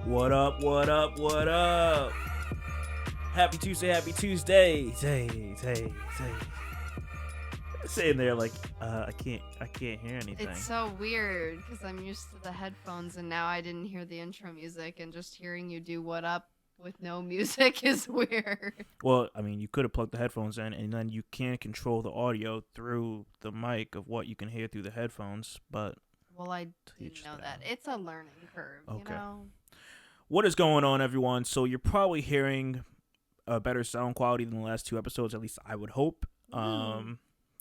What up, what up, what up? Happy Tuesday. Say. Sitting there like, I can't hear anything. It's so weird because I'm used to the headphones and now I didn't hear the intro music, and just hearing you do what up with no music is weird. Well, I mean, you could have plugged the headphones in and then you can control the audio through the mic of what you can hear through the headphones, but... Well, I didn't know that. It's a learning curve, you know? What is going on, everyone? So you're probably hearing a better sound quality than the last two episodes, at least I would hope.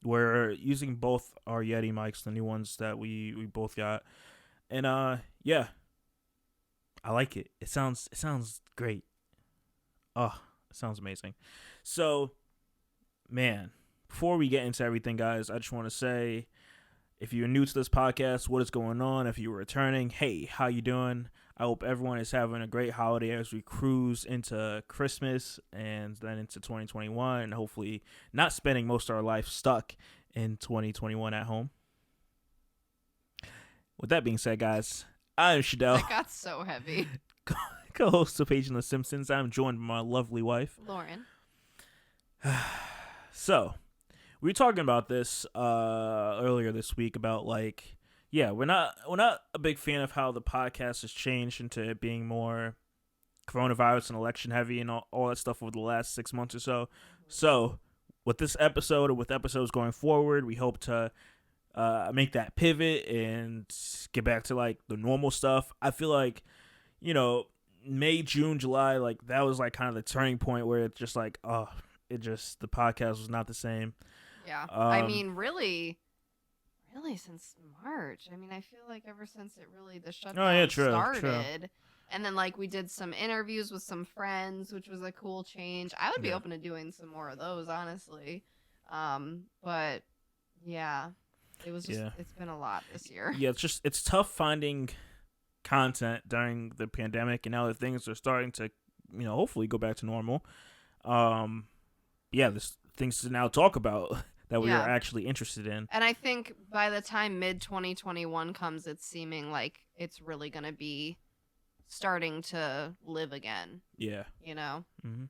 We're using both our Yeti mics, the new ones that we both got. And yeah. I like it. It sounds great. Oh, it sounds amazing. So, man, before we get into everything, guys, I just want to say, if you're new to this podcast, what is going on? If you're returning, hey, how you doing? I hope everyone is having a great holiday as we cruise into Christmas and then into 2021, and hopefully not spending most of our life stuck in 2021 at home. With that being said, guys, I'm Shadell. That got so heavy. Co-host of PagingTheSimpsons. I'm joined by my lovely wife, Lauren. So, we were talking about this earlier this week about we're not a big fan of how the podcast has changed into it being more coronavirus and election heavy and all that stuff over the last 6 months or so. So, with this episode or with episodes going forward, we hope to make that pivot and get back to the normal stuff. I feel like, May, June, July, that was kind of the turning point where it's just the podcast was not the same. Yeah. I mean, really since March. I mean, I feel like ever since the shutdown started. True. And then we did some interviews with some friends, which was a cool change. I would be open to doing some more of those, honestly. But yeah, it was just, it's been a lot this year. Yeah, it's tough finding content during the pandemic, and now that things are starting to, hopefully go back to normal. There's things to now talk about that we are actually interested in. And I think by the time mid-2021 comes, it's seeming like it's really going to be starting to live again. Yeah. Mm-hmm.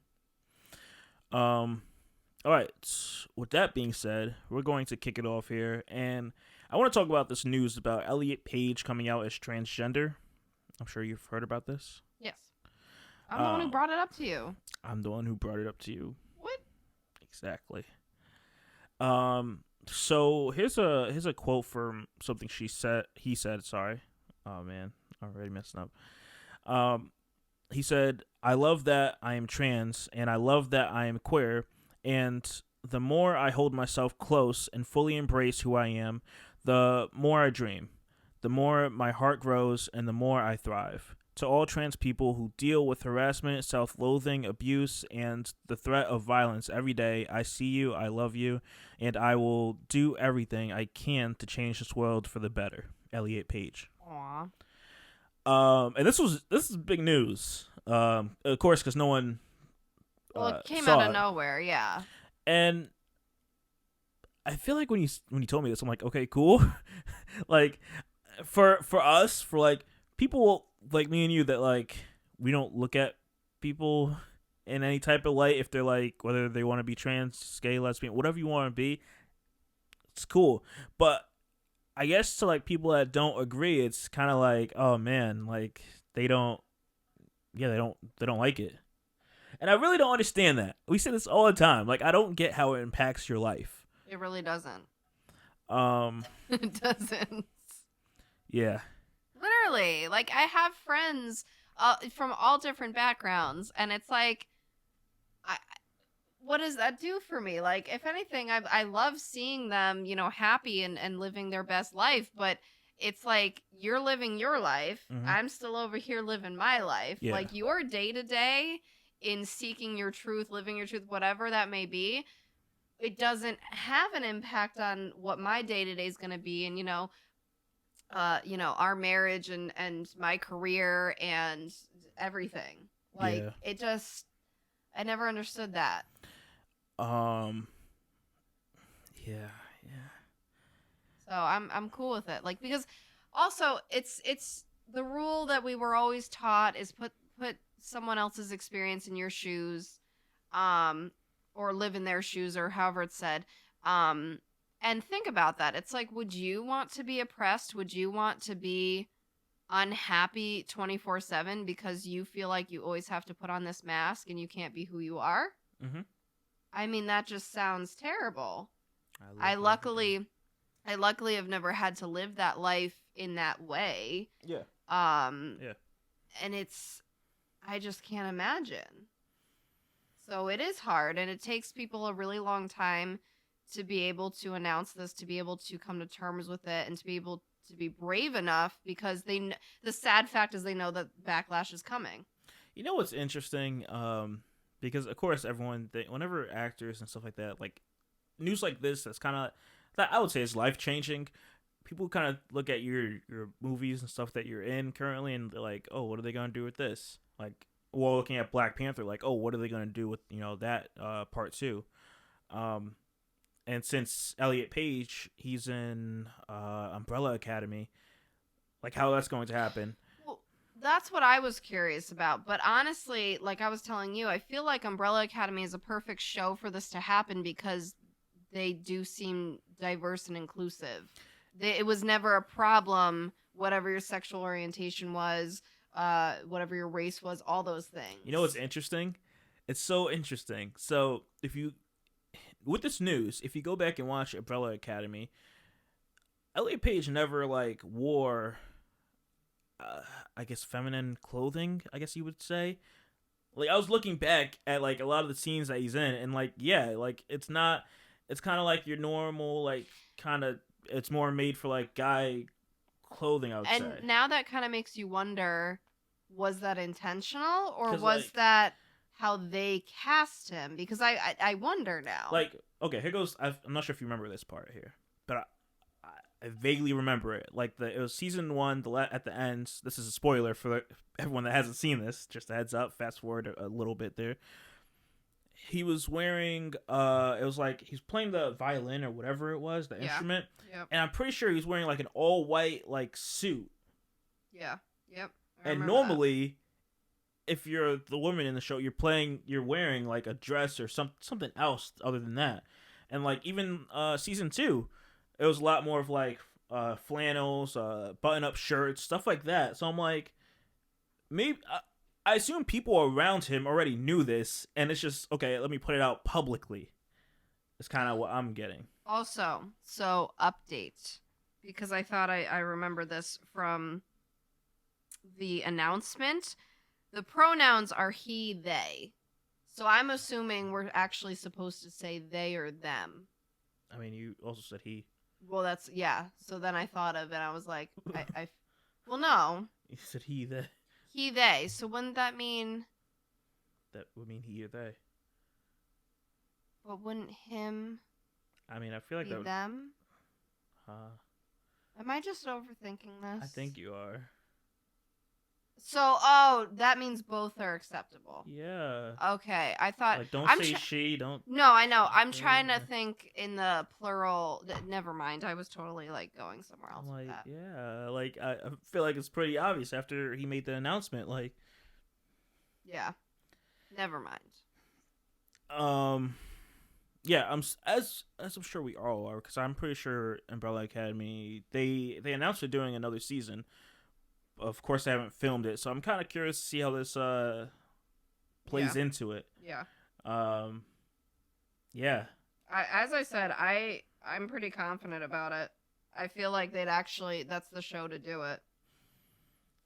All right. With that being said, we're going to kick it off here. And I want to talk about this news about Elliot Page coming out as transgender. I'm sure you've heard about this. Yes. I'm the one who brought it up to you. I'm the one who brought it up to you. What? Exactly. So here's a quote from something he said, sorry. Oh man, already messing up. He said, "I love that I am trans and I love that I am queer, and the more I hold myself close and fully embrace who I am, the more I dream, the more my heart grows, and the more I thrive. To all trans people who deal with harassment, self-loathing, abuse, and the threat of violence every day, I see you, I love you, and I will do everything I can to change this world for the better." Elliot Page. Aww. And this is big news. Of course, because no one. Well, it came saw out of it. nowhere, yeah. And I feel like when you told me this, I'm like, okay, cool. For us, for people like me and you that we don't look at people in any type of light if they're whether they want to be trans, gay, lesbian, whatever you want to be, it's cool. But I guess to people that don't agree, it's kind of oh man, they don't like it. And I really don't understand that. We say this all the time. I don't get how it impacts your life. It really doesn't. It doesn't. Yeah. Literally. I have friends from all different backgrounds, and it's what does that do for me? If anything, I love seeing them, happy and living their best life, but it's you're living your life. Mm-hmm. I'm still over here living my life. Yeah. Your day-to-day in seeking your truth, living your truth, whatever that may be, it doesn't have an impact on what my day-to-day is going to be. And, our marriage and my career and everything. It just, I never understood that. Yeah. So I'm cool with it. Because also it's the rule that we were always taught is put someone else's experience in your shoes, or live in their shoes, or however it's said. And think about that. It's like, would you want to be oppressed? Would you want to be unhappy 24/7 because you feel like you always have to put on this mask and you can't be who you are? Mm-hmm. I mean, that just sounds terrible. I luckily have never had to live that life in that way. Yeah. Yeah. And I just can't imagine. So it is hard, and it takes people a really long time to be able to announce this, to be able to come to terms with it, and to be able to be brave enough, because the sad fact is they know that backlash is coming. You know what's interesting? Because of course whenever actors and stuff like that, like news like this, that's kind of, that I would say is life changing. People kind of look at your movies and stuff that you're in currently, and they're like, oh, what are they gonna do with this? Like, well, looking at Black Panther, like, oh, what are they gonna do with that part 2? And since Elliot Page, he's in Umbrella Academy, like how that's going to happen. Well, that's what I was curious about. But honestly, like I was telling you, I feel like Umbrella Academy is a perfect show for this to happen, because they do seem diverse and inclusive. It was never a problem, whatever your sexual orientation was, whatever your race was, all those things. You know what's interesting? It's so interesting. So with this news, if you go back and watch Umbrella Academy, Elliot Page never like wore, I guess, feminine clothing, I guess you would say. Like, I was looking back at like a lot of the scenes that he's in, and like, yeah, like it's kind of like your normal, like, kind of, it's more made for like guy clothing, I would say. And now that kind of makes you wonder, was that intentional, or was like, that how they cast him? Because I wonder now. Like, okay, here goes. I'm not sure if you remember this part here, but I vaguely remember it. Like, it was season 1. At the end, this is a spoiler for everyone that hasn't seen this. Just a heads up. Fast forward a little bit there. He was wearing, it was like he's playing the violin or whatever it was, the instrument. Yep. And I'm pretty sure he was wearing like an all white like suit. Yeah. Yep. And normally, if you're the woman in the show, you're wearing like a dress or something else other than that. And like even season 2, it was a lot more of like flannels, button up shirts, stuff like that. So I'm like, maybe I assume people around him already knew this, and it's just, okay, let me put it out publicly. It's kind of what I'm getting. Also, so update, because I thought I remember this from the announcement. The pronouns are he, they. So I'm assuming we're actually supposed to say they or them. I mean, you also said he. Well, yeah. So then I thought of it, and I was like, well, no. You said he, they. He, they. So wouldn't that mean? That would mean he or they. But wouldn't him? I mean, I feel like be that would... them. Am I just overthinking this? I think you are. So, that means both are acceptable. Yeah. Okay, I thought... Like, don't say she, don't... No, I know. I'm trying to think in the plural... Never mind. I was totally, like, going somewhere else with that. Yeah. Like, I feel like it's pretty obvious after he made the announcement, like... Yeah. Never mind. Yeah, as I'm sure we all are, because I'm pretty sure Umbrella Academy, they announced they're doing another season. Of course, they haven't filmed it, so I'm kind of curious to see how this plays into it. Yeah. Yeah. As I said, I'm pretty confident about it. I feel like that's the show to do it.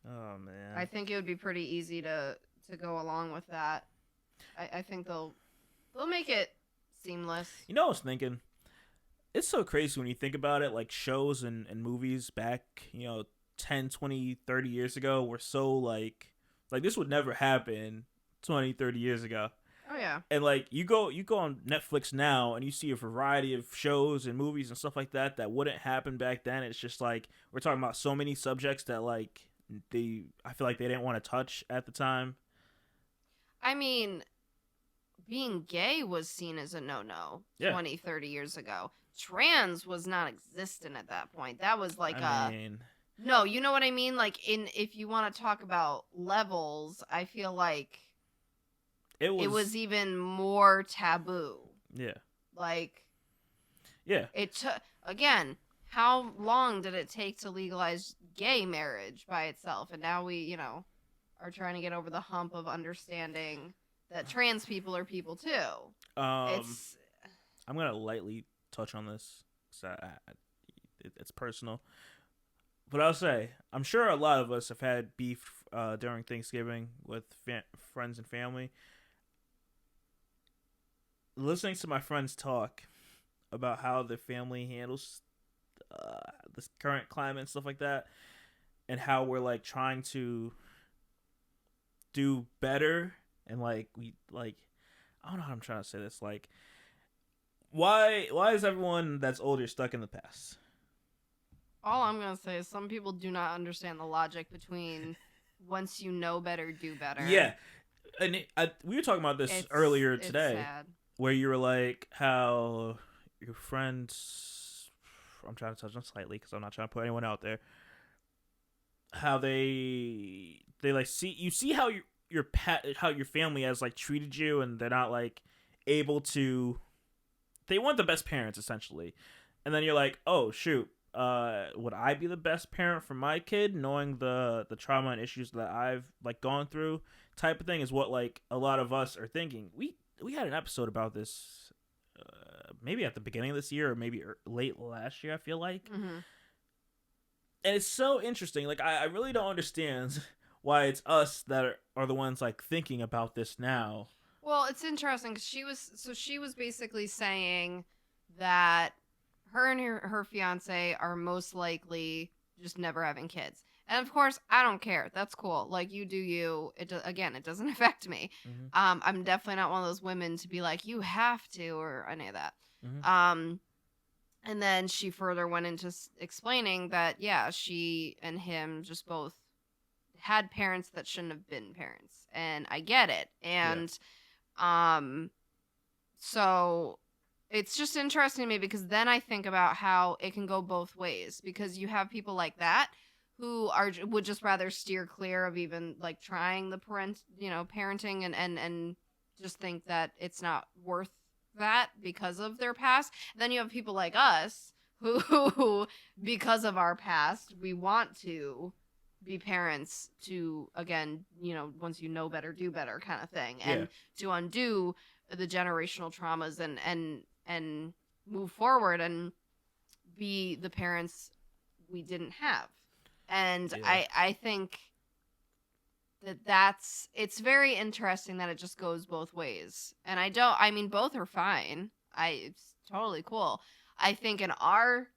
Oh man. I think it would be pretty easy to go along with that. I think they'll make it seamless. You know, I was thinking, it's so crazy when you think about it, like shows and movies back, 10, 20, 30 years ago were so like this would never happen 20, 30 years ago. Oh yeah. And like you go on Netflix now and you see a variety of shows and movies and stuff like that wouldn't happen back then. It's just like we're talking about so many subjects that like I feel like they didn't want to touch at the time. I mean, being gay was seen as a no-no 20, 30 years ago. Trans was non-existent at that point. That was like No, you know what I mean? Like, if you want to talk about levels, I feel like it was even more taboo. Yeah. Like, yeah. it took, again, how long did it take to legalize gay marriage by itself? And now we, are trying to get over the hump of understanding that trans people are people too. I'm gonna lightly touch on this. It's personal. But I'll say, I'm sure a lot of us have had beef during Thanksgiving with friends and family. Listening to my friends talk about how their family handles this current climate and stuff like that, and how we're like trying to do better, and like I don't know how I'm trying to say this. Like, why is everyone that's older stuck in the past? All I'm going to say is some people do not understand the logic between once you know better, do better. Yeah. And we were talking about this earlier today. It's sad. Where you were like, how your friends, I'm trying to touch on slightly because I'm not trying to put anyone out there, how they like see how how your family has like treated you, and they're not like able to, they want the best parents essentially. And then you're like, oh shoot, would I be the best parent for my kid, knowing the trauma and issues that I've like gone through, type of thing, is what like a lot of us are thinking. We had an episode about this maybe at the beginning of this year, or maybe late last year, I feel like. Mm-hmm. And it's so interesting. Like, I really don't understand why it's us that are the ones like thinking about this now. Well, it's interesting because she was basically saying that her and her fiance are most likely just never having kids. And of course, I don't care. That's cool. Like, you do you. It doesn't affect me. Mm-hmm. I'm definitely not one of those women to be like, you have to, or any of that. Mm-hmm. And then she further went into explaining that, yeah, she and him just both had parents that shouldn't have been parents. And I get it. And, so it's just interesting to me because then I think about how it can go both ways, because you have people like that who would just rather steer clear of even like trying the parenting and just think that it's not worth that because of their past. Then you have people like us who because of our past, we want to be parents to, again, once you know better, do better kind of thing, and to undo the generational traumas and move forward and be the parents we didn't have. And I think it's very interesting that it just goes both ways. And I mean, both are fine. It's totally cool. I think in our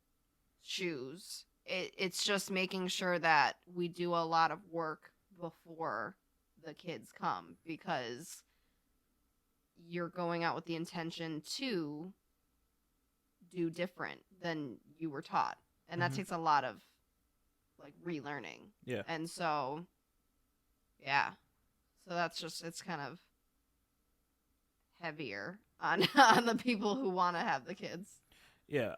shoes, it's just making sure that we do a lot of work before the kids come, because you're going out with the intention to do different than you were taught. And that takes a lot of like relearning. Yeah. And so, yeah. So that's just, it's kind of heavier on the people who want to have the kids. Yeah.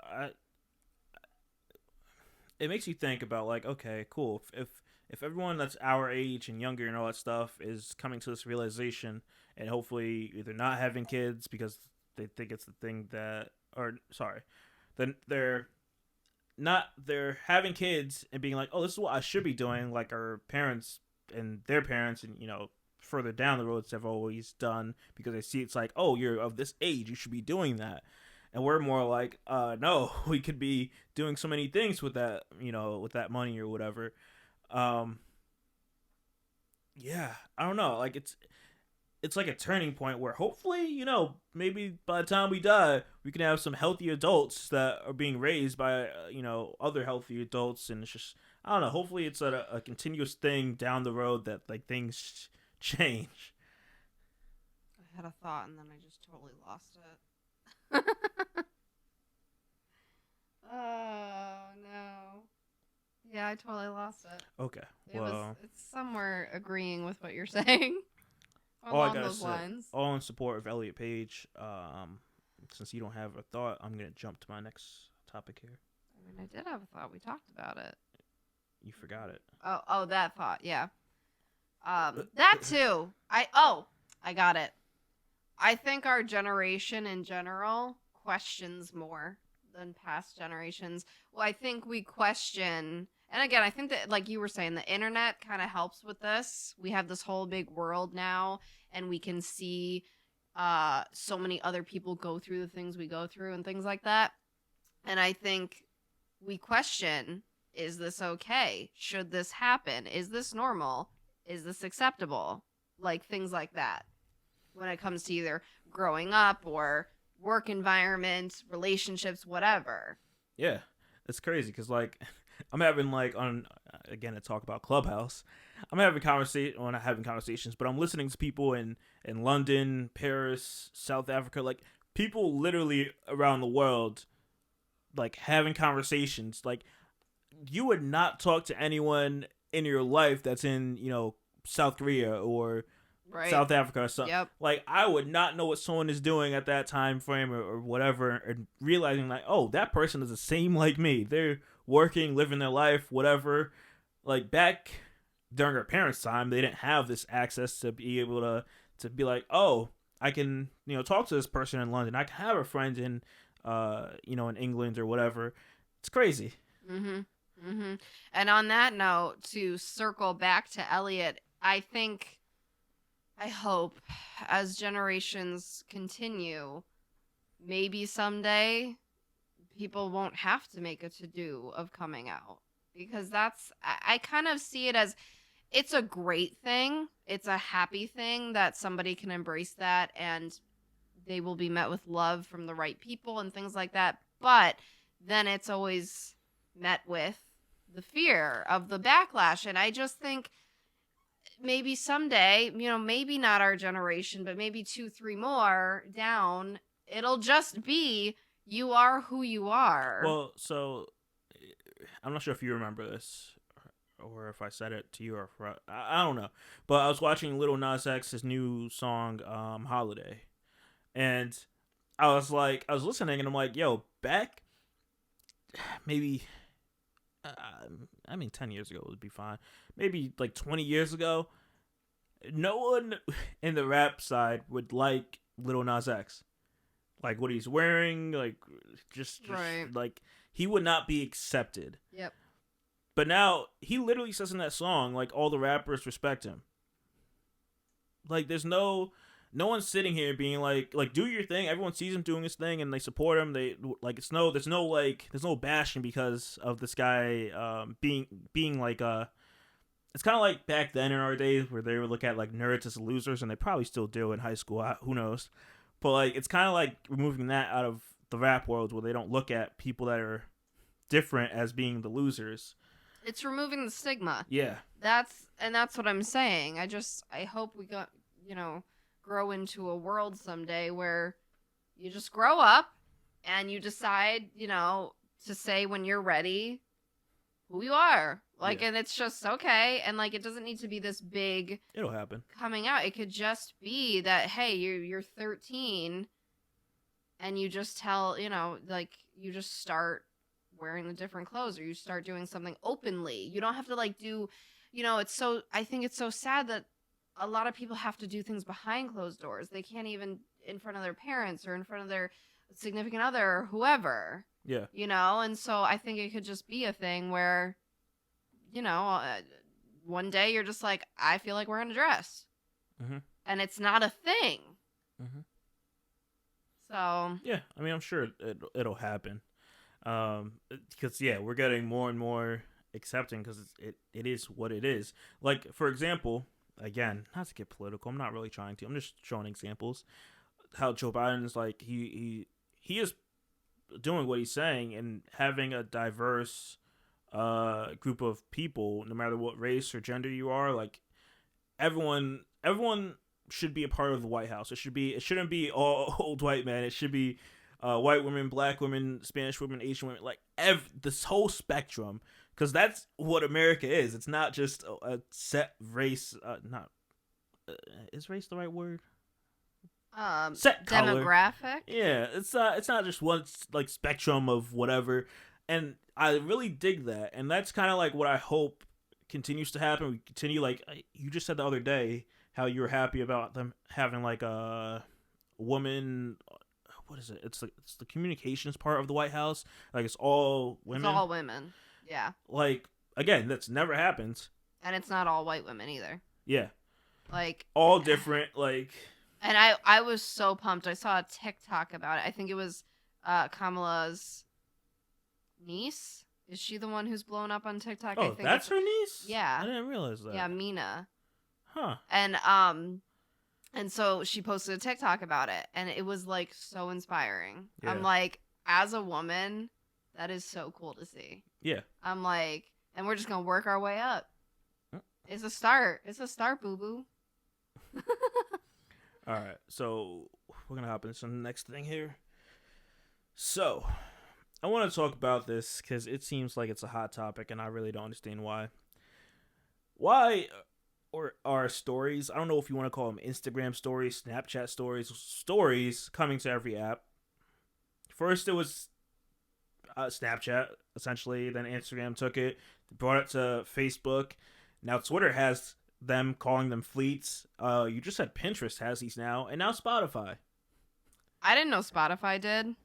It makes you think about like, okay, cool. If everyone that's our age and younger and all that stuff is coming to this realization, and hopefully either not having kids because they think it's the thing that, or sorry, then they're having kids and being like, oh, this is what I should be doing, like our parents and their parents and further down the roads have always done, because they see it's like, oh, you're of this age, you should be doing that. And we're more like, no, we could be doing so many things with that, with that money or whatever. Yeah, I don't know. Like, it's like a turning point where hopefully, maybe by the time we die, we can have some healthy adults that are being raised by, other healthy adults. And it's just, I don't know, hopefully it's a continuous thing down the road that like things change. I had a thought and then I just totally lost it. Oh no. Yeah, I totally lost it. Okay. It's somewhere agreeing with what you're saying. Along those lines. All in support of Elliot Page. Since you don't have a thought, I'm gonna jump to my next topic here. I mean, I did have a thought. We talked about it. You forgot it. Oh, that thought, yeah. That too. I got it. I think our generation in general questions more than past generations. Well, I think we question, and again, I think that, like you were saying, the internet kind of helps with this. We have this whole big world now, and we can see so many other people go through the things we go through and things like that. And I think we question, is this okay? Should this happen? Is this normal? Is this acceptable? Like things like that. When it comes to either growing up or work environment, relationships, whatever. Yeah, it's crazy because like I'm having like on again to talk about Clubhouse. I'm having conversation, well, not having conversations, but I'm listening to people in London, Paris, South Africa, like people literally around the world, like having conversations. Like you would not talk to anyone in your life that's in South Korea or Right. South Africa or something. Yep. Like I would not know what someone is doing at that time frame or whatever, and realizing like, oh, that person is the same like me. They're working, living their life, whatever. Like back during our parents' time, they didn't have this access to be able to be like, oh, I can talk to this person in London. I can have a friend in in England or whatever. It's crazy. Mhm. Mhm. And on that note, to circle back to Elliot, I hope as generations continue, maybe someday people won't have to make a to-do of coming out, because I kind of see it as, it's a great thing. It's a happy thing that somebody can embrace that and they will be met with love from the right people and things like that. But then it's always met with the fear of the backlash. And I just think maybe someday, maybe not our generation, but maybe 2, 3 more down, it'll just be, you are who you are. Well, so I'm not sure if you remember this or if I said it to you or if I don't know. But I was watching Lil Nas X's new song, Holiday. And I was listening and I'm like, yo, back maybe, 10 years ago would be fine. Maybe like 20 years ago, no one in the rap side would like Lil Nas X. Like what he's wearing, like just Right. like he would not be accepted. Yep. But now he literally says in that song, like all the rappers respect him. Like there's no one's sitting here being like do your thing. Everyone sees him doing his thing and they support him. They like there's no bashing because of this guy being like it's kind of like back then in our days where they would look at like nerds as losers, and they probably still do in high school. Who knows? But like it's kind of like removing that out of the rap world where they don't look at people that are different as being the losers. It's removing the stigma. Yeah. That's what I'm saying. I hope we got, grow into a world someday where you just grow up and you decide, to say when you're ready who you are. Like, Yeah. and it's just okay. And like, it doesn't need to be this big It'll happen. coming out. It could just be that, hey, you're 13 and you just tell, like you just start wearing the different clothes, or you start doing something openly. You don't have to like do, I think it's so sad that a lot of people have to do things behind closed doors. They can't even in front of their parents or in front of their significant other or whoever. Yeah. And so I think it could just be a thing where, one day you're just like, I feel like wearing a dress. Mm-hmm. And it's not a thing. Mm-hmm. So. Yeah, I mean, I'm sure it'll happen. Because we're getting more and more accepting because it is what it is. Like for example, again, not to get political, I'm not really trying to. I'm just showing examples. How Joe Biden is like he is doing what he's saying and having a diverse group of people, no matter what race or gender you are. Like everyone should be a part of the White House. It shouldn't be all old white men. It should be white women, black women, Spanish women, Asian women, like this whole spectrum, because that's what America is. It's not just a set race. Is race the right word? Set color. Demographic. Yeah, it's not just one like spectrum of whatever. And I really dig that. And that's kind of like what I hope continues to happen. We continue, like, you just said the other day how you were happy about them having, like, a woman. What is it? It's the communications part of the White House. Like, it's all women. It's all women. Yeah. Like, again, that's never happened. And it's not all white women either. Yeah. Like, all different, like. And I was so pumped. I saw a TikTok about it. I think it was Kamala's niece. Is she the one who's blown up on TikTok? Oh, I think that's her niece? Yeah. I didn't realize that. Yeah, Mina. Huh. And so she posted a TikTok about it, and it was, like, so inspiring. Yeah. I'm like, as a woman, that is so cool to see. Yeah. I'm like, and we're just going to work our way up. It's a start. It's a start, boo-boo. All right, so we're going to hop into the next thing here. So, I want to talk about this because it seems like it's a hot topic, and I really don't understand why. Why are stories, I don't know if you want to call them Instagram stories, Snapchat stories coming to every app. First, it was Snapchat, essentially. Then Instagram took it, brought it to Facebook. Now Twitter has them, calling them fleets. You just said Pinterest has these now, and now Spotify. I didn't know Spotify did.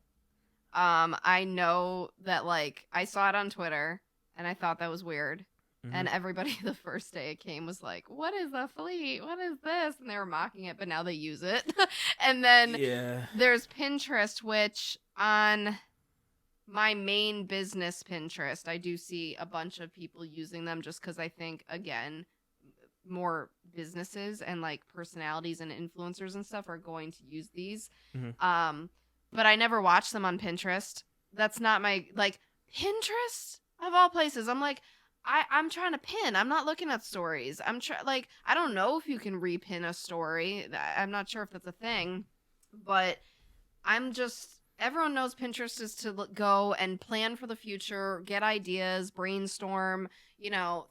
I know that, like, I saw it on Twitter, and I thought that was weird. Mm-hmm. And everybody the first day it came was like, what is a fleet? What is this? And they were mocking it, but now they use it. And then there's Pinterest, which on my main business Pinterest, I do see a bunch of people using them just because I think, again, more businesses and, like, personalities and influencers and stuff are going to use these. Mm-hmm. But I never watch them on Pinterest. That's not my, like, Pinterest of all places. I'm like, I'm trying to pin. I'm not looking at stories. I don't know if you can repin a story. I'm not sure if that's a thing, but everyone knows Pinterest is to go and plan for the future, get ideas, brainstorm,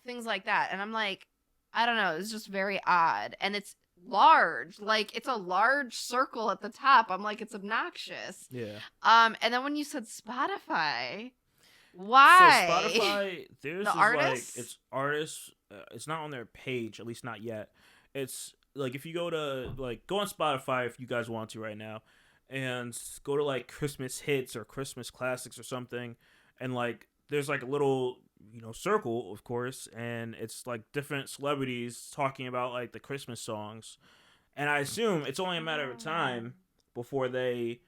things like that. And I'm like, I don't know. It's just very odd. And it's large. Like, it's a large circle at the top. I'm like, it's obnoxious. Yeah. And then when you said Spotify, why? So Spotify, there's artists? It's artists. It's not on their page, at least not yet. It's like, if you go on Spotify if you guys want to right now, and go to, like, Christmas hits or Christmas classics or something, and, like, there's, like, a little circle, of course, and it's, like, different celebrities talking about, like, the Christmas songs, and I assume it's only a matter of time before they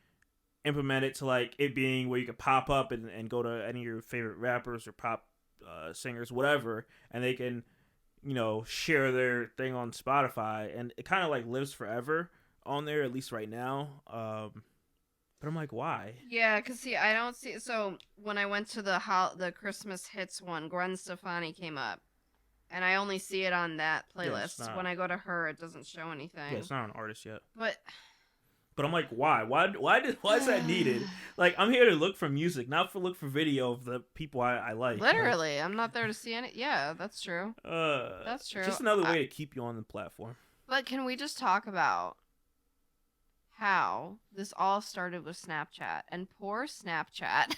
implement it to, like, it being where you can pop up and go to any of your favorite rappers or pop singers, whatever, and they can share their thing on Spotify, and it kind of, like, lives forever on there, at least right now. But I'm like, why? Yeah, because see, I don't see. So when I went to the Christmas hits one, Gwen Stefani came up, and I only see it on that playlist. Yeah, when I go to her, it doesn't show anything. Yeah, it's not an artist yet. But I'm like, why? Why is that needed? Like, I'm here to look for music, not look for video of the people I like. Literally, I'm not there to see any. Yeah, that's true. That's true. Just another way to keep you on the platform. But can we just talk about how this all started with Snapchat? And poor Snapchat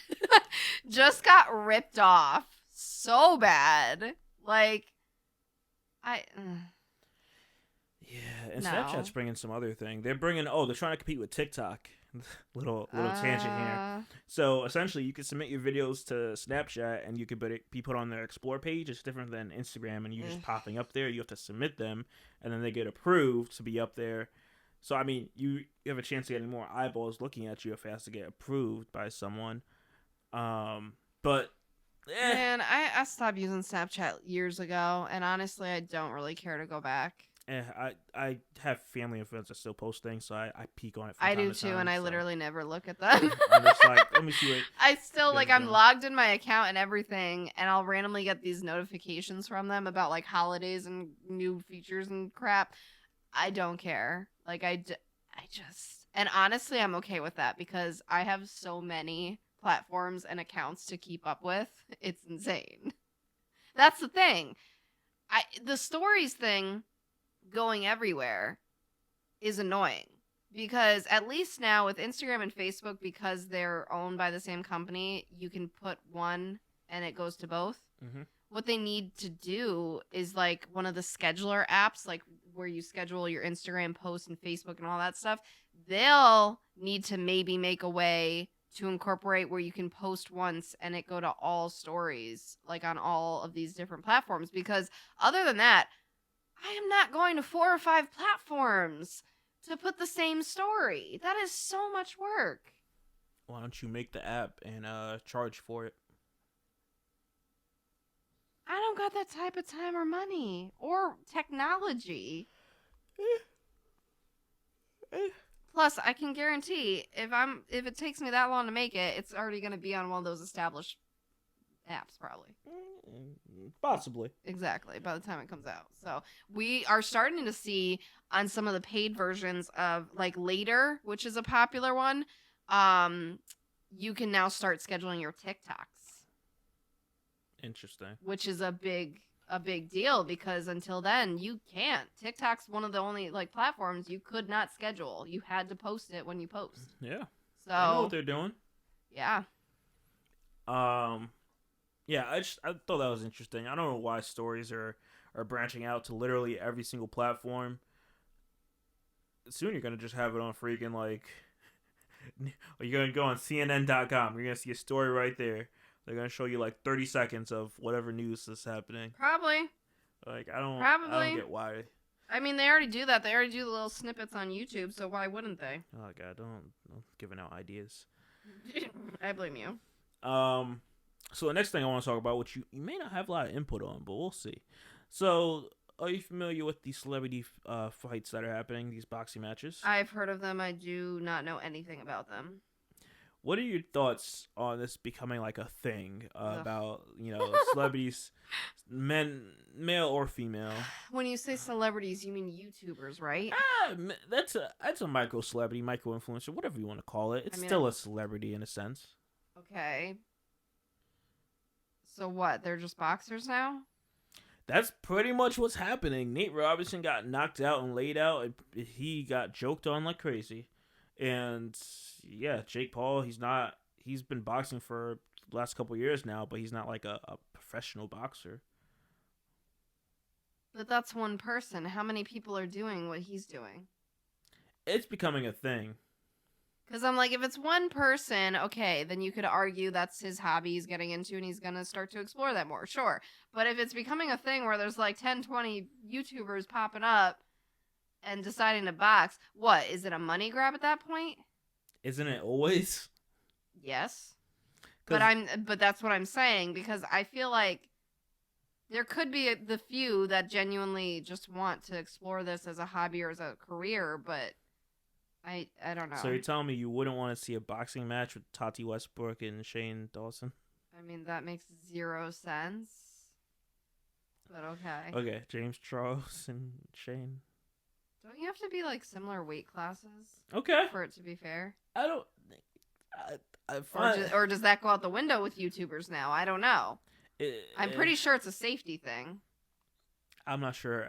just got ripped off so bad. Like, yeah, and Snapchat's bringing some other thing. They're trying to compete with TikTok. little tangent here. So essentially, you can submit your videos to Snapchat, and you could be put on their Explore page. It's different than Instagram, and you just popping up there. You have to submit them, and then they get approved to be up there. So I mean, you have a chance of getting more eyeballs looking at you if it has to get approved by someone. But man, I stopped using Snapchat years ago, and honestly, I don't really care to go back. I have family and friends that still post things, so I peek on it. I do too, and I literally never look at them. I'm just like, let me see what. I still I'm logged in my account and everything, and I'll randomly get these notifications from them about like holidays and new features and crap. I don't care. Like I just, and honestly, I'm okay with that because I have so many platforms and accounts to keep up with. It's insane. That's the thing. The stories thing going everywhere is annoying Because at least now with Instagram and Facebook, because they're owned by the same company, you can put one and it goes to both. Mm-hmm. What they need to do is like one of the scheduler apps, like where you schedule your Instagram posts and Facebook and all that stuff. They'll need to maybe make a way to incorporate where you can post once and it go to all stories, like on all of these different platforms. Because other than that, I am not going to 4 or 5 platforms to put the same story. That is so much work. Why don't you make the app and charge for it? I don't got that type of time or money or technology. Plus, I can guarantee if it takes me that long to make it, it's already going to be on one of those established apps, probably. Possibly. Exactly, by the time it comes out. So we are starting to see on some of the paid versions of like Later, which is a popular one, you can now start scheduling your TikToks. Interesting. Which is a big deal because until then you can't. TikTok's one of the only like platforms you could not schedule. You had to post it when you post. Yeah. So I know what they're doing. Yeah. Yeah, I thought that was interesting. I don't know why stories are branching out to literally every single platform. Soon you're gonna just have it on freaking like you're gonna go on CNN.com. You're gonna see a story right there. They're gonna show you like 30 seconds of whatever news is happening. Probably. Like I don't get why. I mean, they already do that. They already do the little snippets on YouTube, so why wouldn't they? Oh god, don't giving out ideas. I blame you. So the next thing I want to talk about, which you may not have a lot of input on, but we'll see. So, are you familiar with these celebrity fights that are happening, these boxing matches? I've heard of them. I do not know anything about them. What are your thoughts on this becoming like a thing about, celebrities, male or female? When you say celebrities, you mean YouTubers, right? That's a micro celebrity, micro influencer, whatever you want to call it. It's still a celebrity in a sense. Okay. So what? They're just boxers now? That's pretty much what's happening. Nate Robinson got knocked out and laid out, and he got joked on like crazy. And yeah, Jake Paul, he's been boxing for the last couple of years now, but he's not like a professional boxer. But that's one person. How many people are doing what he's doing? It's becoming a thing. Because I'm like, if it's one person, okay, then you could argue that's his hobby he's getting into and he's going to start to explore that more. Sure. But if it's becoming a thing where there's like 10, 20 YouTubers popping up and deciding to box, what? Is it a money grab at that point? Isn't it always? Yes. But that's what I'm saying, because I feel like there could be the few that genuinely just want to explore this as a hobby or as a career, but I don't know. So you're telling me you wouldn't want to see a boxing match with Tati Westbrook and Shane Dawson? I mean, that makes 0 sense. But okay. Okay, James Charles and Shane. Don't you have to be like similar weight classes? Okay. For it to be fair? I don't. Or does that go out the window with YouTubers now? I don't know. I'm pretty sure it's a safety thing. I'm not sure.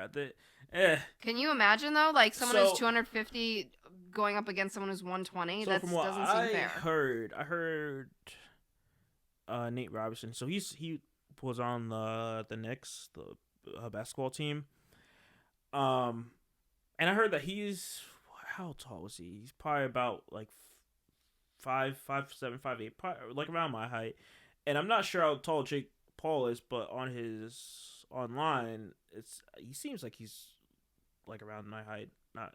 Can you imagine though, like someone who's 250 going up against someone who's 120? That doesn't seem fair. I heard Nate Robinson. So he was on the Knicks, the basketball team. And I heard that he's, how tall was he? He's probably about like 5'7", 5'8", probably, like around my height. And I'm not sure how tall Jake Paul is, but on his online, he seems like he's like around my height, not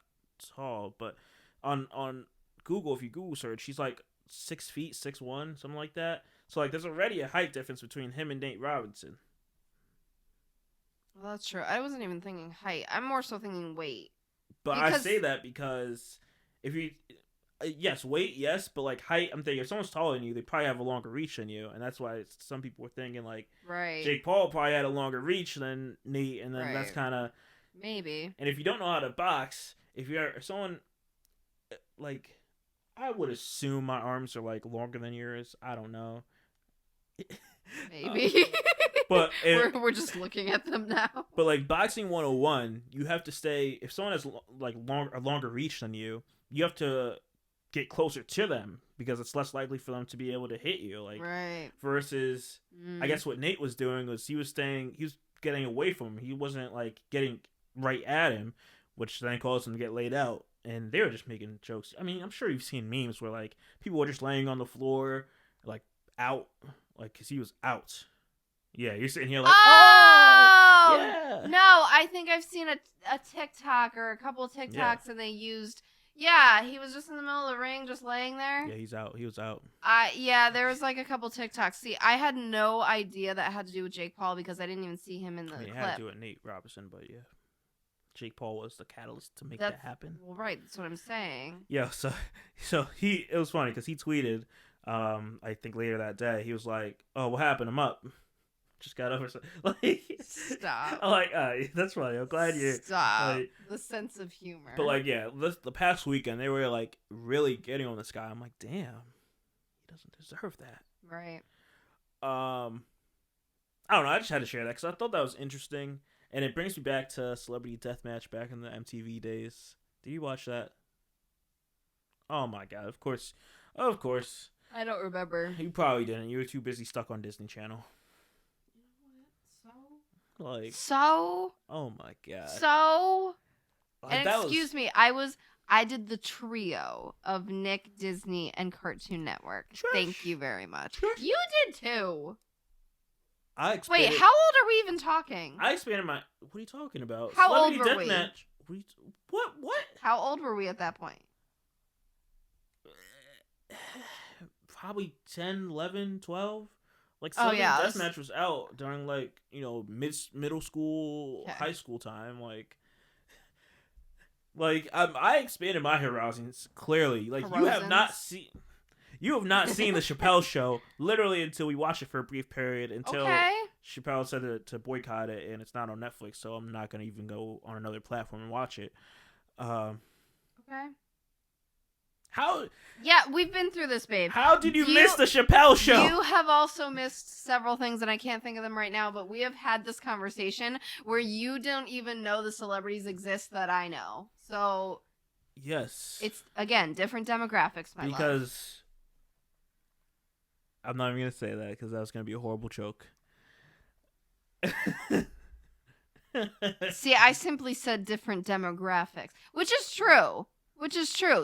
tall, but on Google, if you Google search, he's like 6 feet, 6'1", something like that. So like, there's already a height difference between him and Nate Robinson. Well, that's true. I wasn't even thinking height. I'm more so thinking weight. But I say that because if you, yes, weight, yes, but like height, I'm thinking if someone's taller than you, they probably have a longer reach than you, and that's why some people were thinking like, right, Jake Paul probably had a longer reach than Nate, and then that's kind of maybe. And if you don't know how to box, if you're someone like, I would assume my arms are like longer than yours. I don't know. Maybe. But we're just looking at them now. But like boxing 101, you have to stay. If someone has like a longer reach than you, you have to get closer to them because it's less likely for them to be able to hit you. Like right. Versus, I guess what Nate was doing was he was getting away from him. He wasn't like getting right at him, which then caused him to get laid out. And they were just making jokes. I mean, I'm sure you've seen memes where like people were just laying on the floor, like out, like because he was out. Yeah, you're sitting here like, oh yeah. No, I think I've seen a TikTok or a couple of TikToks, and they used. Yeah, he was just in the middle of the ring, just laying there. Yeah, he's out. He was out. Yeah, there was like a couple TikToks. See, I had no idea that had to do with Jake Paul because I didn't even see him in the clip. It had to do with Nate Robinson, but yeah. Jake Paul was the catalyst to make that happen. Well, right, that's what I'm saying. Yeah, so it was funny because he tweeted, I think later that day, he was like, "Oh, what happened? I'm up. Just got over." Like, stop. I'm like, that's funny. I'm glad you stop. Like, the sense of humor. But like, yeah, the past weekend they were like really getting on this guy. I'm like, damn, he doesn't deserve that. Right. I don't know. I just had to share that because I thought that was interesting. And it brings me back to Celebrity Deathmatch back in the MTV days. Did you watch that? Oh my god, of course. I don't remember. You probably didn't. You were too busy stuck on Disney Channel. So? Oh my god. So? And excuse me, I did the trio of Nick, Disney, and Cartoon Network. Trash. Thank you very much. Trash. You did too. Wait, how old are we even talking? I expanded my. What are you talking about? How old were we? What? How old were we at that point? Probably 10, 11, 12. Like, Celebrity Deathmatch was out during, like, you know, middle school, high school time. Like I expanded my horizons, clearly. Like, you have not seen the Chappelle Show literally until we watched it for a brief period until Chappelle said to boycott it, and it's not on Netflix, so I'm not going to even go on another platform and watch it. Okay. How? Yeah, we've been through this, babe. How did you miss the Chappelle Show? You have also missed several things, and I can't think of them right now, but we have had this conversation where you don't even know the celebrities exist that I know. So, yes. It's, again, different demographics, my love. Because I'm not even going to say that because that was going to be a horrible joke. See, I simply said different demographics, which is true.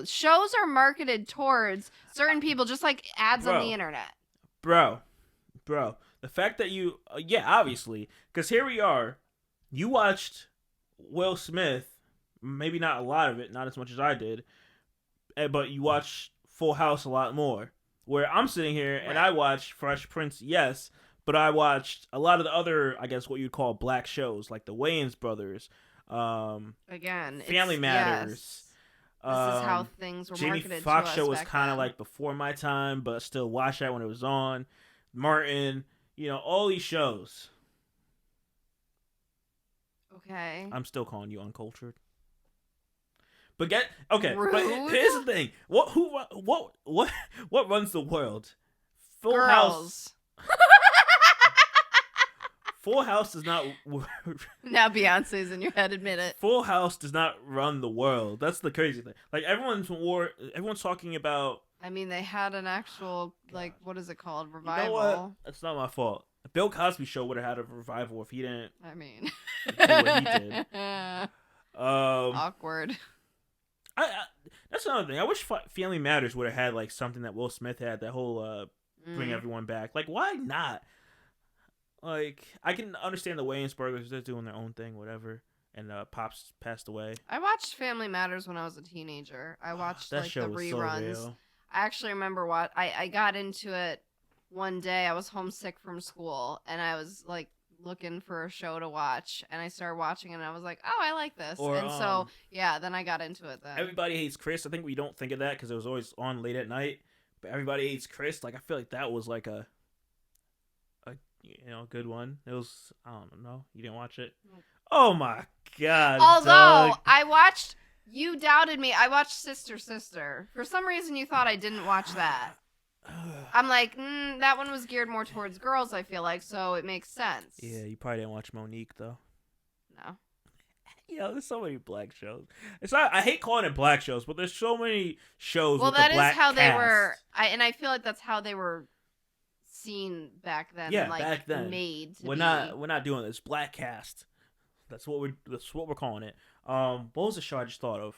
Shows are marketed towards certain people, just like ads on the internet. Bro. The fact that you... obviously. Because here we are. You watched Will Smith. Maybe not a lot of it. Not as much as I did. But you watched Full House a lot more. Where I'm sitting here and I watched Fresh Prince, yes. But I watched a lot of the other, I guess, what you'd call black shows. Like the Wayans Brothers. Again, Family Matters. Yes. This is how things were marketed Jamie Foxx to us show was kind of like before my time, but still watched that when it was on. Martin, all these shows. Okay. I'm still calling you uncultured. But Rude. But here's the thing. What runs the world? Full House. Full House does not... Now Beyonce's in your head, admit it. Full House does not run the world. That's the crazy thing. Like, everyone's talking about... I mean, they had an actual, like, what is it called? Revival. You know what? That's not my fault. The Bill Cosby show would have had a revival if he didn't... I mean... do what he did. Awkward. That's another thing. I wish Family Matters would have had, like, something that Will Smith had, that whole bring everyone back. Like, why not? Like, I can understand the Wayans brothers. They're doing their own thing, whatever. And Pops passed away. I watched Family Matters when I was a teenager. I watched, that like, show the was reruns. So real. I actually remember I got into it one day. I was homesick from school, and I was, like, looking for a show to watch. And I started watching it, and I was like, oh, I like this. So, then I got into it then. Everybody Hates Chris. I think we don't think of that because it was always on late at night. But Everybody Hates Chris. Like, I feel like that was, like, a good one. It was, I don't know. You didn't watch it? Oh my god. Although, I watched, you doubted me. I watched Sister. For some reason, you thought I didn't watch that. I'm like, that one was geared more towards girls, I feel like, so it makes sense. Yeah, you probably didn't watch Monique though. No. There's so many black shows. It's not. I hate calling it black shows, but there's so many shows with that the black is how cast. they were. I feel like that's how they were seen back then. Yeah, and, like, back then. Made to we're be. not doing this black cast. That's what we're calling it. What was the show I just thought of?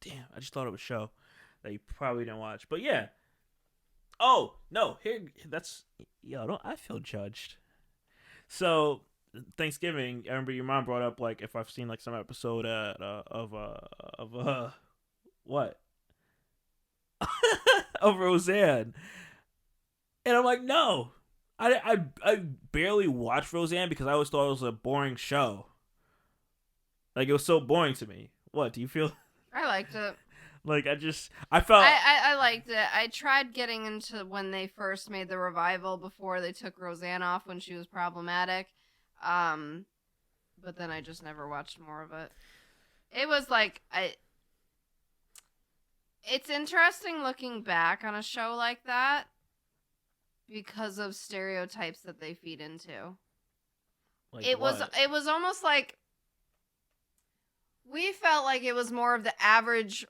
Damn, I just thought of a show that you probably didn't watch. But yeah. Oh no, I feel judged. So Thanksgiving, I remember your mom brought up like if I've seen like some episode of what of Roseanne, and I'm like, no, I barely watched Roseanne because I always thought it was a boring show. Like it was so boring to me. What do you feel? I liked it. Like I felt I liked it. I tried getting into when they first made the revival before they took Roseanne off when she was problematic. But then I just never watched more of it. It was like it's interesting looking back on a show like that because of stereotypes that they feed into. like it was almost like we felt like it was more of the average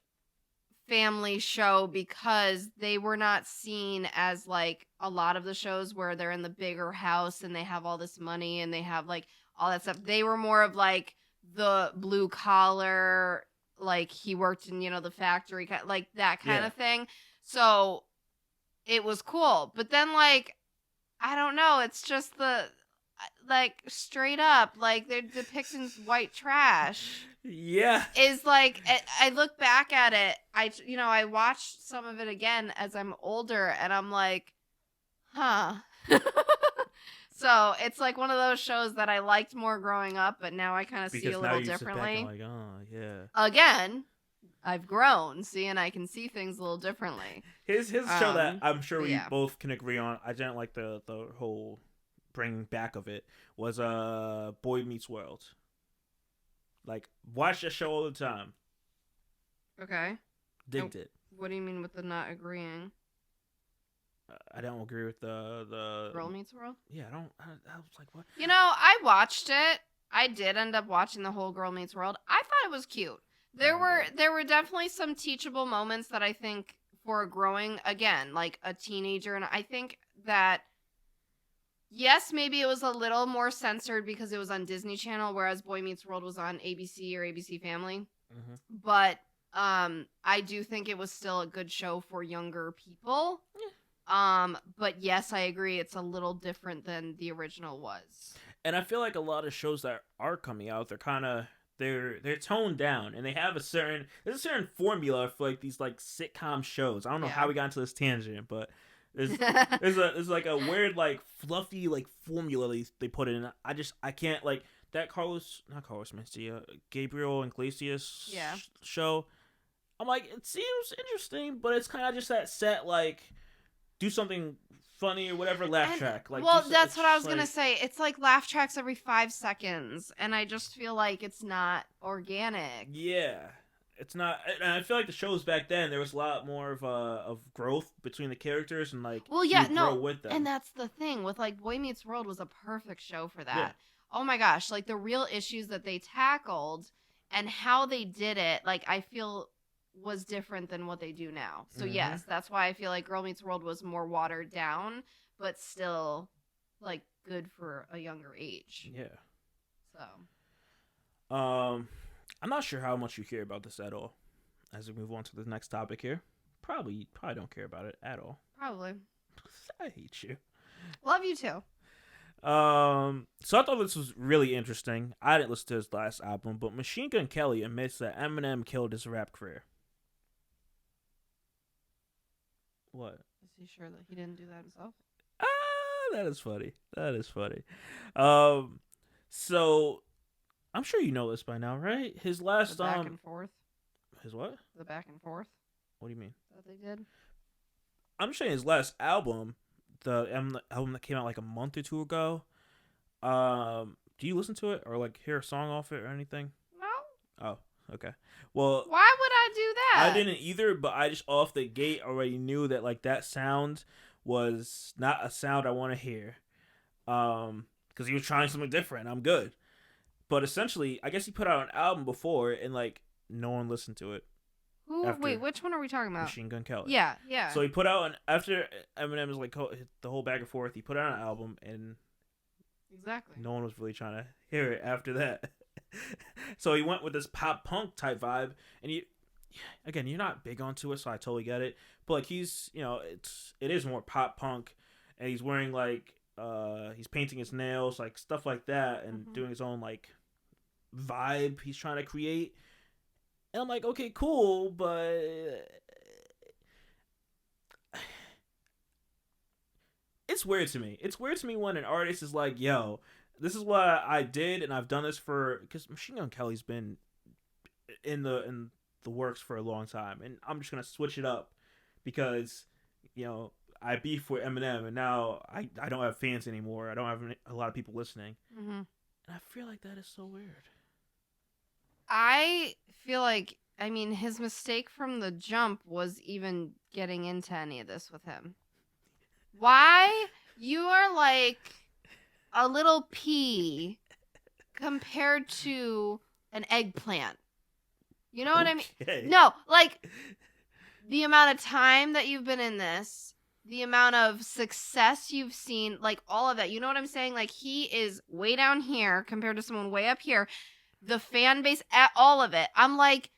family show because they were not seen as like a lot of the shows where they're in the bigger house and they have all this money and they have like all that stuff. They were more of like the blue collar, like he worked in, the factory, like that kind of thing. So it was cool. But then like, I don't know. It's just like straight up, like they're depicting white trash. Yeah. Is like, I look back at it, I watched some of it again as I'm older and I'm like, huh. So it's like one of those shows that I liked more growing up, but now I kind of see a little differently. Like, oh, yeah. Again, I've grown, and I can see things a little differently. His show that I'm sure we yeah. both can agree on, I didn't like the whole bringing back of it, was Boy Meets World. Like, watch the show all the time. Okay. Digged it. What do you mean with the not agreeing? I don't agree with the Girl Meets World? Yeah, I was like, what? I watched it. I did end up watching the whole Girl Meets World. I thought it was cute. There were definitely some teachable moments that I think for growing, again, like a teenager, and I think that yes, maybe it was a little more censored because it was on Disney Channel, whereas Boy Meets World was on ABC or ABC Family. Mm-hmm. But I do think it was still a good show for younger people. Yeah. But yes, I agree. It's a little different than the original was. And I feel like a lot of shows that are coming out, they're toned down, and they have there's a certain formula for like these like sitcom shows. I don't know how we got into this tangent, but there's like a weird like fluffy like formula they put in. I can't like that not Carlos Mencia, Gabriel Iglesias show. I'm like, it seems interesting, but it's kind of just that set like do something funny or whatever laugh track. Like, that's what I was gonna say. It's like laugh tracks every 5 seconds, and I just feel like it's not organic. Yeah, it's not. And I feel like the shows back then there was a lot more of growth between the characters and like grow with them. And that's the thing with like Boy Meets World was a perfect show for that. Yeah. Oh my gosh, like the real issues that they tackled and how they did it, like I feel was different than what they do now. So yes, that's why I feel like Girl Meets World was more watered down, but still like good for a younger age. Yeah. So. I'm not sure how much you care about this at all. As we move on to the next topic here, probably don't care about it at all. Probably. I hate you. Love you too. So I thought this was really interesting. I didn't listen to his last album, but Machine Gun Kelly admits that Eminem killed his rap career. What? Is he sure that he didn't do that himself? That is funny. So I'm sure you know this by now, right? His last the back and forth. His what? The back and forth. What do you mean? That they did. I'm saying his last album, the album that came out like a month or two ago. Do you listen to it or like hear a song off it or anything? No. Oh, Okay. Well, why would I do that? I didn't either, but I just off the gate already knew that like that sound was not a sound I want to hear. Because he was trying something different. I'm good. But essentially, I guess he put out an album before, and like no one listened to it. Wait, which one are we talking about? Machine Gun Kelly. Yeah, yeah. So he put out after Eminem was like the whole back and forth. He put out an album, and exactly, no one was really trying to hear it after that. So he went with this pop punk type vibe, and you're not big onto it, so I totally get it. But like he's, it is more pop punk, and he's wearing like he's painting his nails, like stuff like that, and doing his own like vibe he's trying to create. And I'm like, okay, cool, but it's weird to me. It's weird to me when an artist is like, yo, this is what I did, and I've done this because Machine Gun Kelly's been in the works for a long time, and I'm just gonna switch it up because I beef with Eminem, and now I don't have fans anymore. I don't have a lot of people listening, and I feel like that is so weird. I feel like, I mean, his mistake from the jump was even getting into any of this with him. Why? You are like a little pea compared to an eggplant. You know what I mean? No, like the amount of time that you've been in this, the amount of success you've seen, like all of that. You know what I'm saying? Like he is way down here compared to someone way up here. The fan base, all of it. I'm like,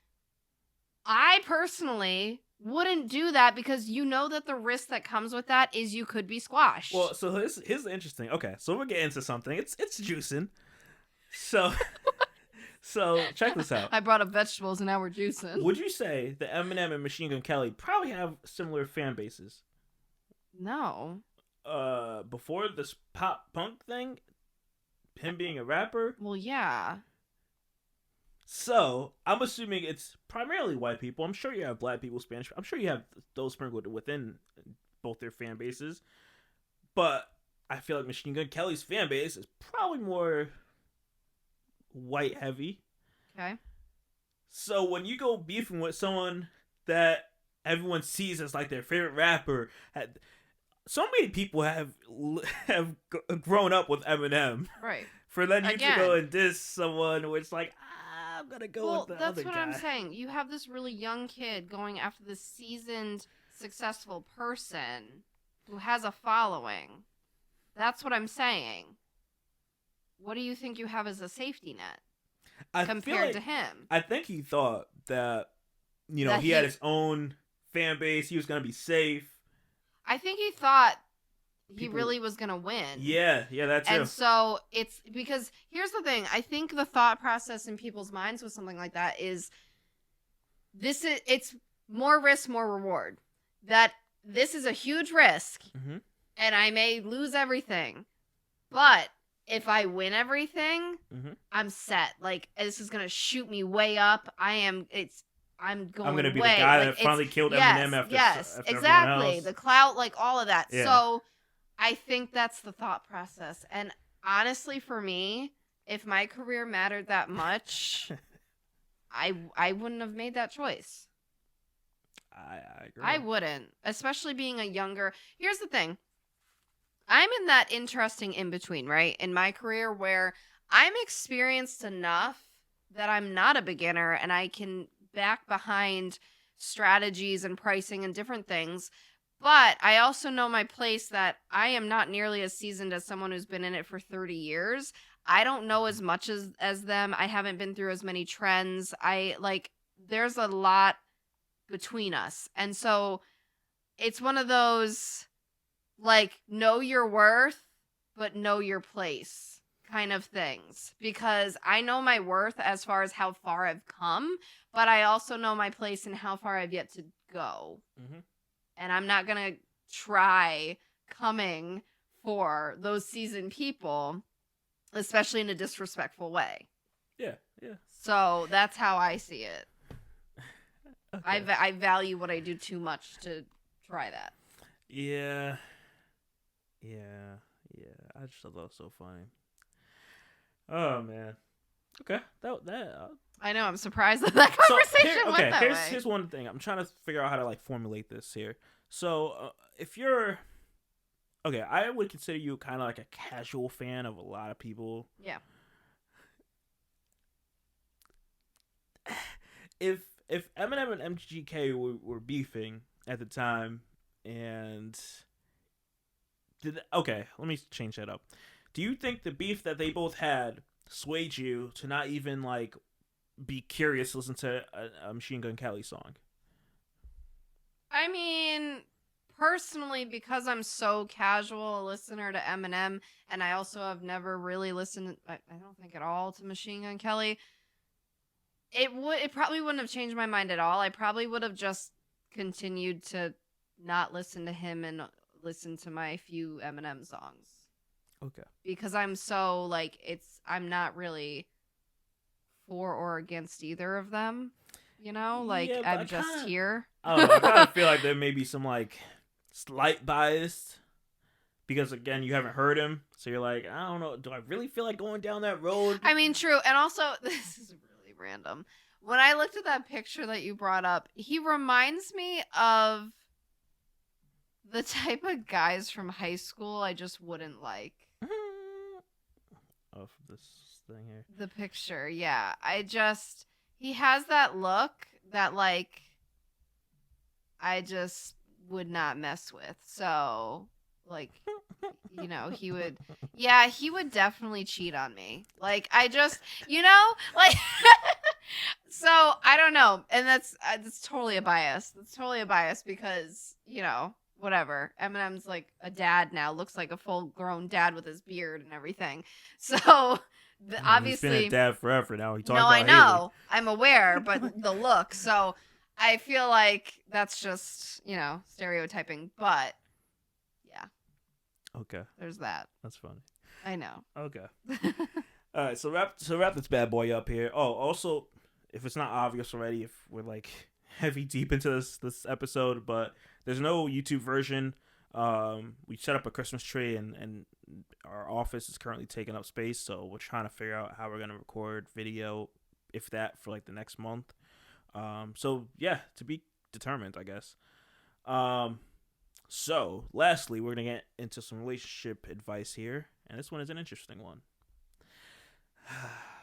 I personally wouldn't do that because you know that the risk that comes with that is you could be squashed. Well, so here's interesting. Okay, so we're getting into something. It's juicing. So check this out. I brought up vegetables and now we're juicing. Would you say that Eminem and Machine Gun Kelly probably have similar fan bases? No. Before this pop punk thing, him being a rapper? Well, yeah. So, I'm assuming it's primarily white people. I'm sure you have black people, Spanish. I'm sure you have those sprinkled within both their fan bases. But I feel like Machine Gun Kelly's fan base is probably more white heavy. Okay. So, when you go beefing with someone that everyone sees as like their favorite rapper, so many people have grown up with Eminem. Right. For then you to go and diss someone where it's like, I'm gonna go with the other guy. That's what I'm saying. You have this really young kid going after this seasoned, successful person who has a following. That's what I'm saying. What do you think you have as a safety net compared to him? I think he thought that, he had his own fan base. He was gonna be safe. I think he thought he really was going to win. Yeah, that too. And so it's because here's the thing. I think the thought process in people's minds with something like that is it's more risk, more reward. That this is a huge risk and I may lose everything. But if I win everything, I'm set. Like this is going to shoot me way up. I'm going to be the guy that finally killed Eminem after exactly. Else. The clout, like all of that. Yeah. So I think that's the thought process. And honestly, for me, if my career mattered that much, I wouldn't have made that choice. I agree. I wouldn't, especially being a younger. Here's the thing. I'm in that interesting in-between, right? In my career where I'm experienced enough that I'm not a beginner and I can back behind strategies and pricing and different things. But I also know my place that I am not nearly as seasoned as someone who's been in it for 30 years. I don't know as much as them. I haven't been through as many trends. There's a lot between us. And so it's one of those, know your worth, but know your place kind of things. Because I know my worth as far as how far I've come, but I also know my place and how far I've yet to go. And I'm not going to try coming for those seasoned people, especially in a disrespectful way. Yeah. So that's how I see it. Okay. I value what I do too much to try that. Yeah. I just thought that was so funny. Oh, man. Okay. I know. I'm surprised that conversation went that way. Here's one thing. I'm trying to figure out how to like formulate this here. So if you're okay, I would consider you kind of like a casual fan of a lot of people. Yeah. If Eminem and MGK were beefing at the time, and let me change that up. Do you think the beef that they both had swayed you to not even like be curious to listen to a Machine Gun Kelly song? I mean, personally, because I'm so casual a listener to Eminem, and I also have never really listened, I don't think at all, to Machine Gun Kelly, it probably wouldn't have changed my mind at all. I probably would have just continued to not listen to him and listen to my few Eminem songs. Okay. Because I'm so, like, I'm not really for or against either of them. You know? Like, yeah, I'm just here. I don't know. I kind of feel like there may be some, like, slight bias. Because, again, you haven't heard him. So you're like, I don't know. Do I really feel like going down that road? I mean, true. And also, this is really random. When I looked at that picture that you brought up, he reminds me of the type of guys from high school I just wouldn't like. Of this thing here. The picture, yeah. He has that look that, like, I just would not mess with. So, like, you know, he would definitely cheat on me. Like, I just, you know, like, so, I don't know. And that's totally a bias. That's totally a bias because, you know, whatever. Eminem's like a dad now, looks like a full-grown dad with his beard and everything. So, obviously, he's been a dad forever now. I know, I'm aware, but the look. So, I feel like that's just, you know, stereotyping. But yeah, okay, there's that. That's funny. I know. Okay. All right, so wrap this bad boy up here. Oh, also, if it's not obvious already, if we're like heavy deep into this episode, but there's no YouTube version. We set up a Christmas tree, and our office is currently taking up space, so we're trying to figure out how we're gonna record video, if that, for like the next month. So yeah, to be determined, I guess. So lastly, we're gonna get into some relationship advice here, and this one is an interesting one.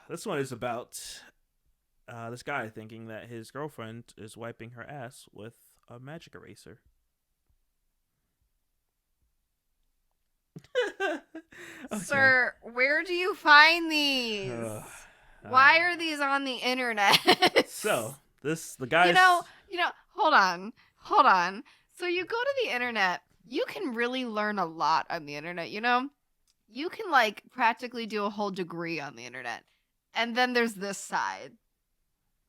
This one is about this guy thinking that his girlfriend is wiping her ass with a magic eraser. Okay. Sir, where do you find these? Why are these on the internet? So the guy. You know. Hold on. So you go to the internet. You can really learn a lot on the internet. You know, you can like practically do a whole degree on the internet, and then there's this side.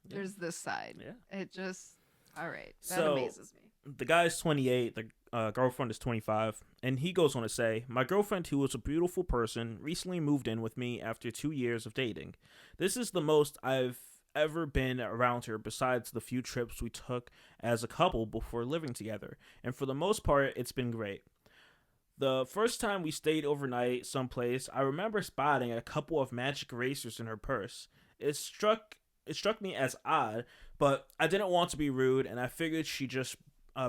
Yeah. There's this side. Yeah. It just all right. That amazes me. The guy's 28. The girlfriend is 25, and he goes on to say, "My girlfriend, who is a beautiful person, recently moved in with me after 2 years of dating. This is the most I've ever been around her besides the few trips we took as a couple before living together, and for the most part, it's been great. The first time we stayed overnight someplace, I remember spotting a couple of magic erasers in her purse. It struck me as odd, but I didn't want to be rude, and I figured she just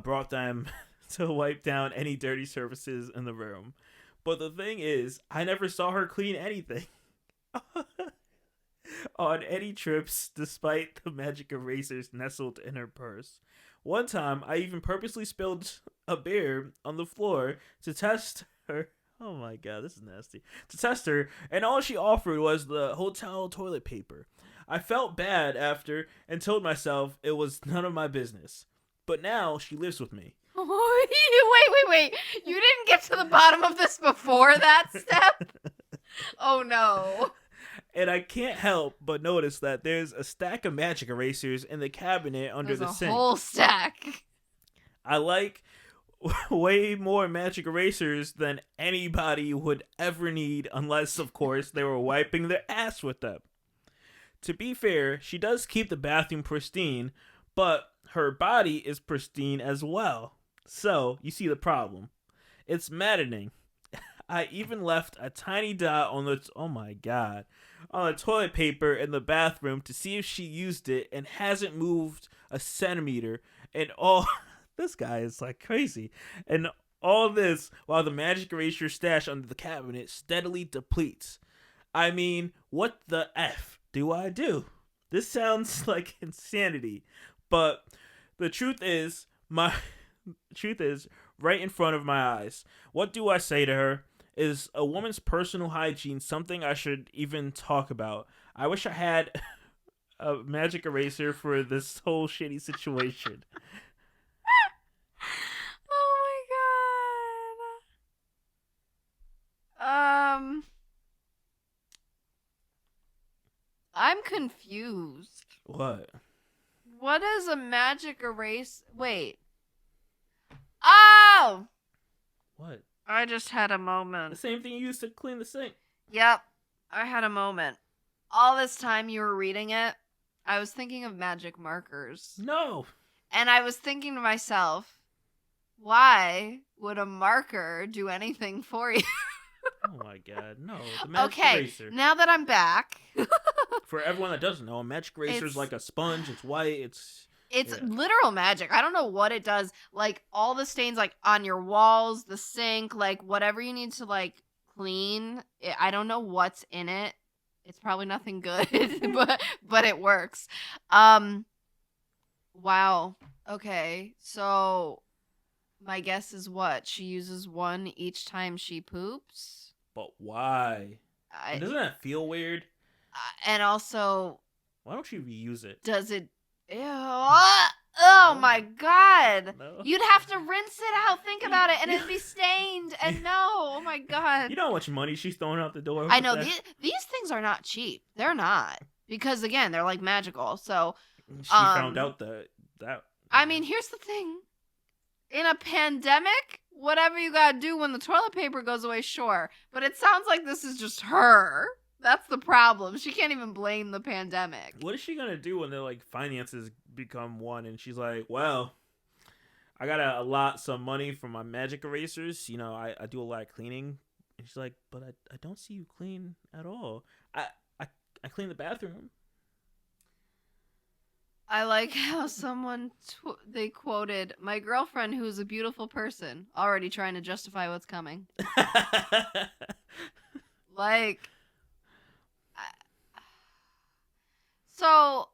brought them to wipe down any dirty surfaces in the room. But the thing is, I never saw her clean anything on any trips, despite the magic erasers nestled in her purse. One time, I even purposely spilled a beer on the floor to test her. Oh my god, this is nasty. To test her, and all she offered was the hotel toilet paper. I felt bad after and told myself it was none of my business. But now she lives with me." Wait. You didn't get to the bottom of this before that step? Oh no. And I can't help but notice that there's a stack of magic erasers in the cabinet under the sink. A whole stack. I like way more magic erasers than anybody would ever need, unless, of course, they were wiping their ass with them. To be fair, she does keep the bathroom pristine, but her body is pristine as well. So, you see the problem. It's maddening. I even left a tiny dot on the... Oh my god. on the toilet paper in the bathroom to see if she used it and hasn't moved a centimeter. And all this guy is like crazy. And all this while the magic eraser stash under the cabinet steadily depletes. I mean, what the F do I do? This sounds like insanity. But the truth is, right in front of my eyes. What do I say to her? Is a woman's personal hygiene something I should even talk about? I wish I had a magic eraser for this whole shitty situation. Oh my god. I'm confused. What? What is a magic erase? Wait. Oh! What? I just had a The moment. same thing you used to clean the sink. Yep. I had a moment. All this time you were reading it, I was thinking of magic markers. No. And I was thinking to myself, why would a marker do anything for you? Oh my god, no. The magic Okay, eraser. now that I'm back. For everyone that doesn't know, a magic eraser is like a sponge. It's white. It's literal magic. I don't know what it does. Like, all the stains, like, on your walls, the sink, like, whatever you need to, like, clean. I don't know what's in it. It's probably nothing good, but it works. Wow. Okay, so my guess is what? She uses one each time she poops? But why? And doesn't that feel weird? And also, Why don't you reuse it? does it... Ew. Oh No. my god. No. You'd have to rinse it out. Think about it. And it'd be stained. And no. Oh my god. You know how much money she's throwing out the door? I know. with that? These things are not cheap. They're not. Because, again, they're like magical. So, She found out that. I mean, here's the thing. In a pandemic, whatever you gotta do when the toilet paper goes away, sure. But it sounds like this is just her. That's the problem. She can't even blame the pandemic. What is she gonna do when their like finances become one? And she's like, well, I gotta allot some money for my magic erasers. You know, I do a lot of cleaning. And she's like, but I don't see you clean at all. I clean the bathroom. I like how someone they quoted my girlfriend, who's a beautiful person, already trying to justify what's coming. Like, so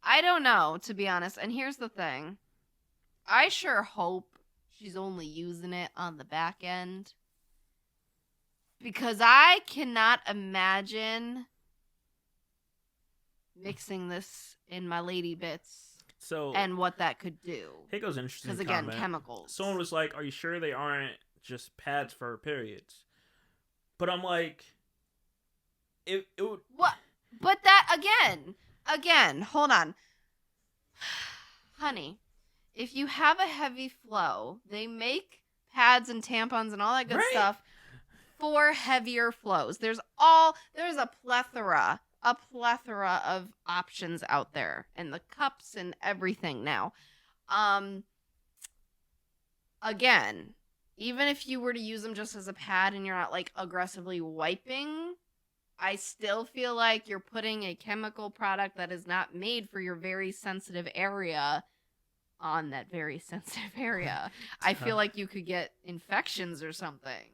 I don't know, to be honest. And here's the thing: I sure hope she's only using it on the back end, because I cannot imagine mixing this in my lady bits So and what that could do. here goes an interesting Because again, comment. chemicals. Someone was like, "Are you sure they aren't just pads for her periods?" But I'm like, it would. What? But that again, hold on. Honey, if you have a heavy flow, they make pads and tampons and all that good Right. stuff for heavier flows. There's a plethora of options out there, and the cups and everything now. Again, even if you were to use them just as a pad and you're not like aggressively wiping, I still feel like you're putting a chemical product that is not made for your very sensitive area on that very sensitive area. I feel like you could get infections or something.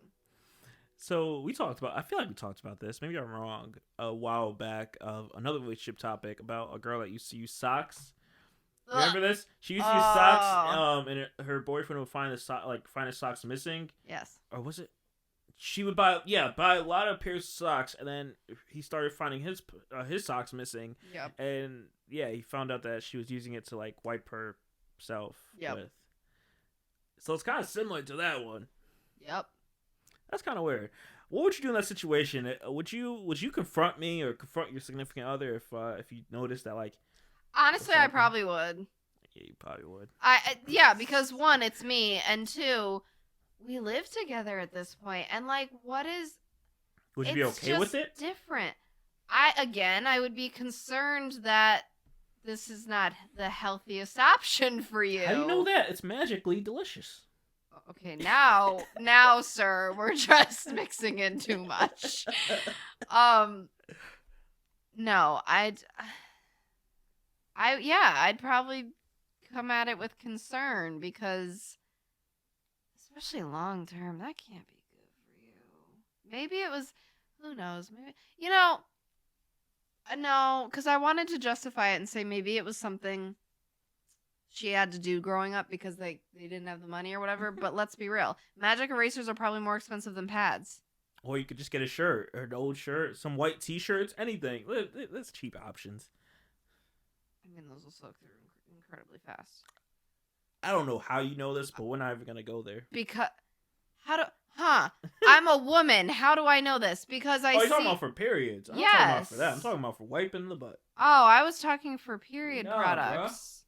So I feel like we talked about this. Maybe I'm wrong. A while back of another relationship topic about a girl that used to use socks. Remember this? She used to use socks. And her boyfriend would find his socks missing. Yes. Or was it? She would buy a lot of pairs of socks, and then he started finding his socks missing. Yep. And yeah, he found out that she was using it to like wipe herself with. So it's kind of similar to that one. Yep. That's kind of weird. What would you do in that situation? Would you confront me or confront your significant other if you noticed that, like? Honestly, I probably would. Yeah, you probably would. Because one, it's me, and two, we live together at this point, and like, what is? Would you be okay with it? Different. I would be concerned that this is not the healthiest option for you. How do you know that? It's magically delicious. Okay, now, sir, we're just mixing in too much. No, I'd probably come at it with concern because, especially long term, that can't be good for you. Maybe it was, who knows? Maybe, no, because I wanted to justify it and say maybe it was something she had to do growing up because they didn't have the money or whatever. But let's be real, magic erasers are probably more expensive than pads. Or you could just get a shirt or an old shirt, some white T-shirts, anything. That's cheap options. I mean, those will soak through incredibly fast. I don't know how you know this, but we're not even gonna go there. Because I'm a woman. How do I know this? Because I see. You're talking about for periods. I'm not talking about for that. I'm talking about for wiping the butt. Oh, I was talking for period products. Bruh.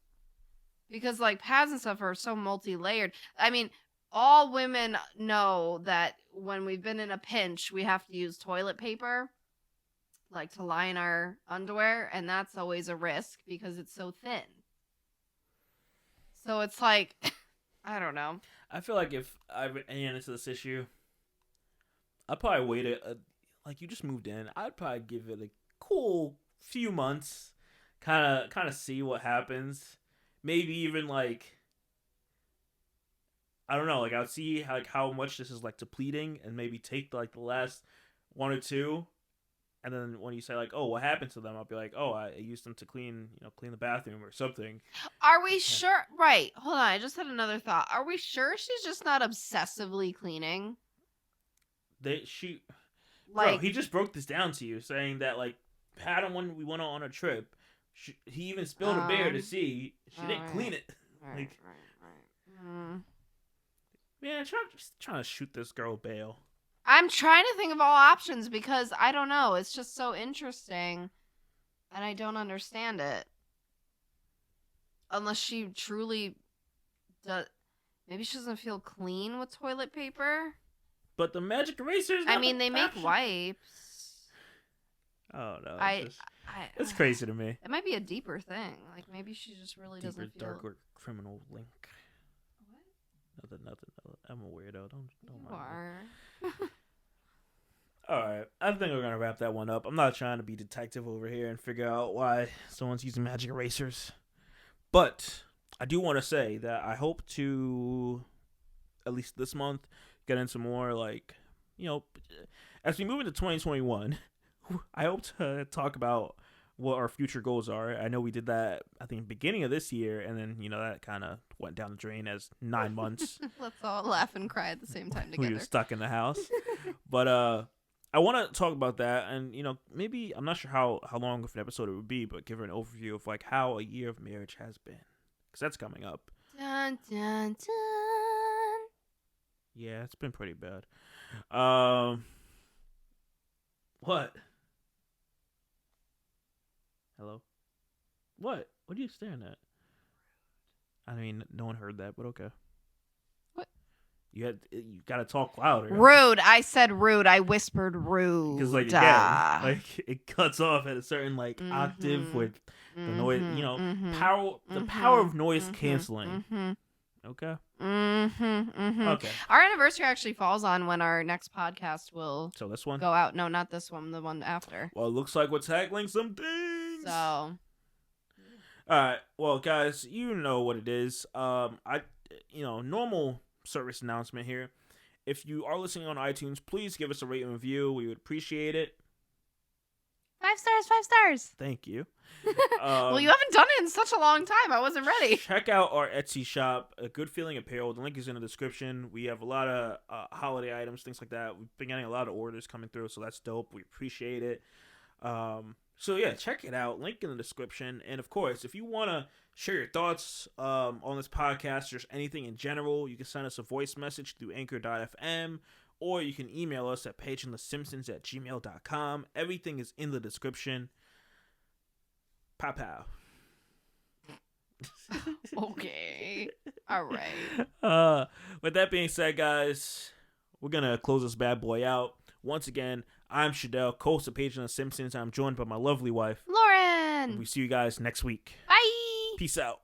Because like pads and stuff are so multi-layered. I mean, all women know that when we've been in a pinch, we have to use toilet paper, like to line our underwear, and that's always a risk because it's so thin. So it's like, I don't know. I feel like if I ran into this issue, I'd probably wait like you just moved in. I'd probably give it a cool few months, kind of see what happens. Maybe even like, I don't know, like I'll see how much this is like depleting, and maybe take like the last one or two, and then when you say like, oh, what happened to them, I'll be like, oh, I used them to clean the bathroom or something. Are we sure? Right. Hold on. I just had another thought. Are we sure she's just not obsessively cleaning? Bro, he just broke this down to you, saying that like Pat, when we went on a trip, he even spilled a beer to see she didn't clean it. Right. Man, just trying to shoot this girl bail. I'm trying to think of all options because I don't know. It's just so interesting, and I don't understand it. Unless she truly does. Maybe she doesn't feel clean with toilet paper. But the magic erasers. I mean, they make wipes. Oh no! It's crazy to me. It might be a deeper thing. Like maybe she just really doesn't feel. Darker criminal link. Nothing. I'm a weirdo. Don't you are. All right. I think we're gonna wrap that one up. I'm not trying to be detective over here and figure out why someone's using magic erasers, but I do want to say that I hope to, at least this month, get into more like, as we move into 2021. I hope to talk about what our future goals are. I know we did that, I think, beginning of this year, and then, that kind of went down the drain as 9 months. Let's all laugh and cry at the same time together. We were stuck in the house. But I want to talk about that, and, maybe, I'm not sure how long of an episode it would be, but give her an overview of, like, how a year of marriage has been. Because that's coming up. Dun, dun, dun. Yeah, it's been pretty bad. What? Hello? What? What are you staring at? I mean, no one heard that, but okay. What? You gotta talk louder. Rude. I said rude. I whispered rude. Because again, it cuts off at a certain octave with the noise. The power of noise canceling. Okay. Okay. Our anniversary actually falls on when our next podcast will. So this one? Go out. No, not this one. The one after. Well, it looks like we're tackling some things. So. All right. Well, guys, you know what it is. Normal service announcement here. If you are listening on iTunes, please give us a rate and review. We would appreciate it. 5 stars, 5 stars. Thank you. Well, you haven't done it in such a long time. I wasn't ready. Check out our Etsy shop, A Good Feeling Apparel. The link is in the description. We have a lot of holiday items, things like that. We've been getting a lot of orders coming through, so that's dope. We appreciate it. So yeah, check it out. Link in the description. And of course, if you want to share your thoughts on this podcast, just anything in general, you can send us a voice message through anchor.fm. Or you can email us at PagingTheSimpsons@gmail.com. Everything is in the description. Pow pow. Okay. All right. With that being said, guys, we're going to close this bad boy out. Once again, I'm Shadell, host of Paging the Simpsons. I'm joined by my lovely wife, Lauren. We see you guys next week. Bye. Peace out.